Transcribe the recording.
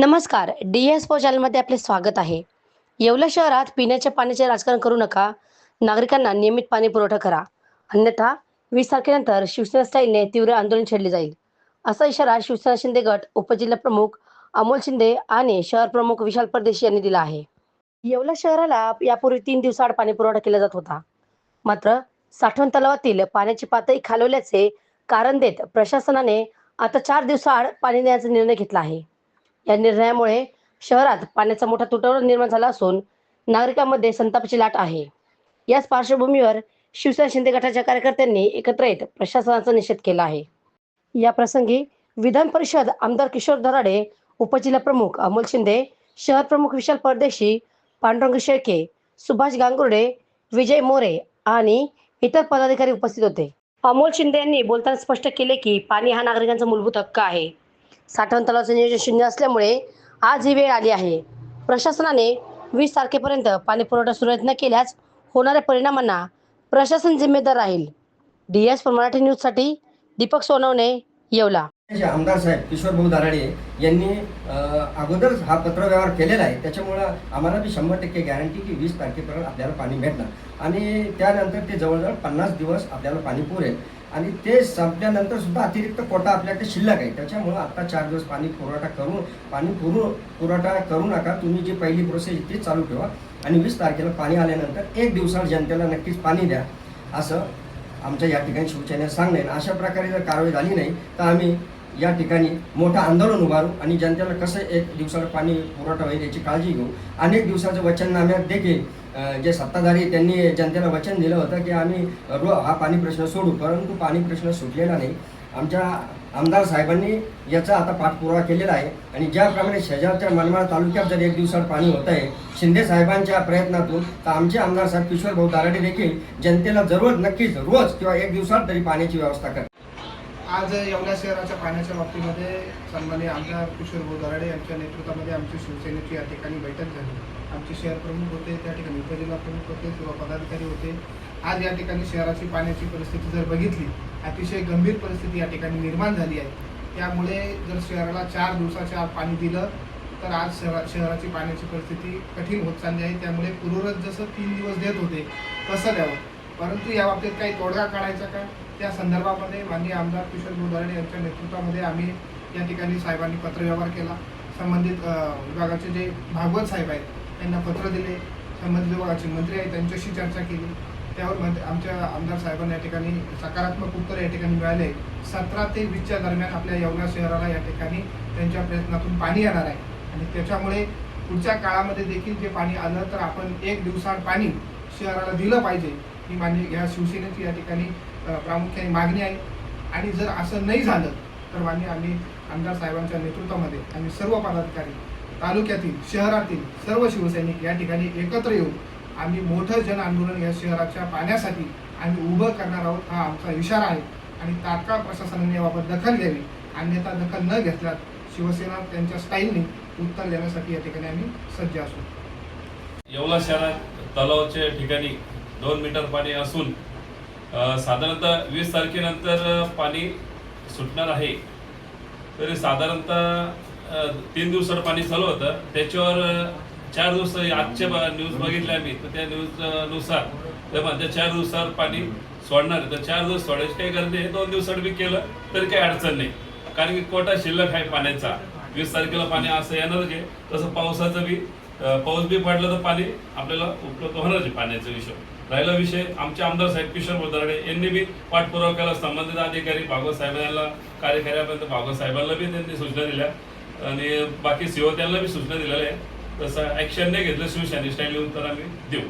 नमस्कार. डी-एस-पो चॅनलमध्ये आपले स्वागत आहे. येवला शहरात पिण्याच्या पाण्याचे राजकारण करू नका. नागरिकांना नियमित पाणी पुरवठा करा. अन्यथा 20 तारखेनंतर शिवसेना स्टाईलने तीव्र आंदोलन छेडले जाईल. असा इशारा शिवसेना शिंदे गट उपजिल्हा प्रमुख अमोल शिंदे आणि शहर प्रमुख विशाल परदेशी यांनी दिला आहे. येवला शहराला यापूर्वी 3 दिवसाआड पाणी पुरवठा केला जात होता. मात्र साठवण तलावातील पाण्याची पातळी खालवल्याचे कारण देत प्रशासनाने आता 4 दिवसाआड पाणी देण्याचा निर्णय घेतला आहे. या निर्णयामुळे शहरात पाण्याचा मोठा तुटवडा निर्माण झाला असून नागरिकांमध्ये संतापाची लाट आहे. याच पार्श्वभूमीवर शिवसेना शिंदे गटाच्या कार्यकर्त्यांनी एकत्र येत प्रशासनाचा निषेध केला आहे. या प्रसंगी विधान परिषद आमदार किशोर दराडे, उपजिल्हा प्रमुख अमोल शिंदे, शहर प्रमुख विशाल परदेशी, पांडुरंग शेळके, सुभाष गांगुर्डे, विजय मोरे आणि इतर पदाधिकारी उपस्थित होते. अमोल शिंदे यांनी बोलताना स्पष्ट केले की पाणी हा नागरिकांचा मूलभूत हक्क आहे. साठवण तलावाचे नियोजन शून्य असल्यामुळे आज ही वेळ आली आहे. प्रशासनाने 20 तारखेपर्यंत पाणी पुरवठा सुरळीत न केल्यास होणाऱ्या परिणामांना प्रशासन जिम्मेदार राहील. डी-एस-पो मराठी न्यूजसाठी दीपक सोनवणे, येवला. आमदार साहेब किशोर भाऊ दराडे यांनी अगोदर हा पत्रव्यवहार केलेला आहे. त्याच्यामुळं आम्हाला बी 100% गॅरंटी की 20 तारखेपर्यंत आपल्याला पाणी भेटणार आणि त्यानंतर ते जवळजवळ 50 दिवस आपल्याला पाणी पुरेल आणि ते संपल्यानंतर सुद्धा अतिरिक्त कोटा आपल्याकडे शिल्लक आहे. त्याच्यामुळं आता 4 दिवस पाणी पुरवठा करू नका. तुम्ही जी पहिली प्रोसेस तीच चालू ठेवा आणि 20 तारखेला पाणी आल्यानंतर 1 दिवसात जनतेला नक्कीच पाणी द्या असं आमच्या या ठिकाणी शिवसेनेला सांगणे. अशा प्रकारे जर कारवाई झाली नाही तर आम्ही या ठिकाणी मोठं आंदोलन उभारू आणि जनतेला कसं 1 दिवसाला पाणी पुरवठा होईल याची काळजी घेऊ. अनेक दिवसाचं वचननाम्यात देखील जे सत्ताधारी त्यांनी जनतेला वचन दिलं होतं की आम्ही हा पाणी प्रश्न सोडू, परंतु पाणी प्रश्न सुटलेला नाही. आमच्या आमदार साहेबांनी याचा आता पाठपुरावा केलेला आहे आणि ज्याप्रमाणे शेजारच्या मनमाड तालुक्यात जर 1 दिवसात पाणी होत आहे शिंदे साहेबांच्या प्रयत्नातून, तर आमचे आमदार साहेब किशोर भाऊ दराडे देखील जनतेला जरूर नक्कीच रोज किंवा 1 दिवसात तरी पाण्याची व्यवस्था करतात. आज येवला शहराच्या पाण्याच्या बाबतीमध्ये सन्माननीय आमदार किशोर भाऊ दराडे यांच्या नेतृत्वामध्ये आमची शिवसेनेची या ठिकाणी बैठक झाली. आमचे शहर प्रमुख होते, त्या ठिकाणी उपजिल्हा प्रमुख होते, किंवा पदाधिकारी होते. आज या ठिकाणी शहराची पाण्याची परिस्थिती जर बघितली, अतिशय गंभीर परिस्थिती या ठिकाणी निर्माण झाली आहे. त्यामुळे जर शहराला 4 दिवसाच्या आत पाणी दिलं तर आज शहराची पाण्याची परिस्थिती कठीण होत चालली आहे. त्यामुळे पूर्वरच जसं 3 दिवस देत होते तसं द्यावं, परंतु या बाबतीत काही तोडगा काढायचा का, त्या संदर्भामध्ये माननीय आमदार किशोर भाऊ दराडे यांच्या नेतृत्वामध्ये आम्ही या ठिकाणी साहेबांनी पत्रव्यवहार केला. संबंधित विभागाचे जे भागवत साहेब आहेत त्यांना पत्र दिले, संबंधित विभागाचे मंत्री आहेत त्यांच्याशी चर्चा केली. त्यावर आमच्या आमदार साहेबांना या ठिकाणी सकारात्मक उत्तर या ठिकाणी मिळाले. 17 ते 20च्या दरम्यान आपल्या येवला शहराला या ठिकाणी त्यांच्या प्रयत्नातून पाणी येणार आहे आणि त्याच्यामुळे पुढच्या काळामध्ये देखील जे पाणी आलं तर आपण 1 दिवसाआड पाणी शहराला दिलं पाहिजे, ही मान्य या शिवसेनेची या ठिकाणी प्रामुख्याने मागणी आहे. आणि जर असं नाही झालं तर आम्ही आमदार साहेबांच्या नेतृत्वामध्ये आम्ही सर्व पदाधिकारी, तालुक्यातील शहरातील सर्व शिवसैनिक या ठिकाणी एकत्र येऊन आम्ही मोठं जन आंदोलन या शहराच्या पाण्यासाठी आम्ही उभं करणार आहोत, हा आमचा इशारा आहे. आणि तात्काळ प्रशासनाने याबाबत दखल घ्यावी, अन्यथा दखल न घेतल्यास शिवसेना त्यांच्या स्टाईलने उत्तर देण्यासाठी या ठिकाणी आम्ही सज्ज असू. येवला शहरात तलावाच्या ठिकाणी 2 मीटर पाणी असून साधारणतः 20 तारखेनंतर पाणी सुटणार आहे. तरी साधारणतः 3 दिवसात पाणी चालू होतं. त्याच्यावर 4 दिवस आजच्या न्यूज बघितल्या आम्ही, तर त्या न्यूजनुसार त्या 4 दिवसात पाणी सोडणार आहे. तर 4 दिवस सोडायची काही गरज नाही, 2 दिवसात बी केलं तरी काही अडचण नाही, कारण की कोटा शिल्लक आहे पाण्याचा. 20 तारखेला पाणी असं येणारच आहे. तसं पावसाचं बी पाऊस बी पडलं तर पाणी आपल्याला उपलब्ध होणारच आहे. पाण्याचा विषय राहिला विषय आमचे आमदार साहेब किशोर भाऊ दराडे यांनी बी पाठपुरावा केला. संबंधित अधिकारी भागवत साहेबांना, कार्यकार्यापर्यंत भागवत साहेबांना बी त्यांनी सूचना दिल्या आणि बाकी सीओ त्यांना बी सूचना दिलेल्या आहे. तसं ॲक्शन नाही घेतलं शिवसेने स्टाईल उत्तर आम्ही देऊ.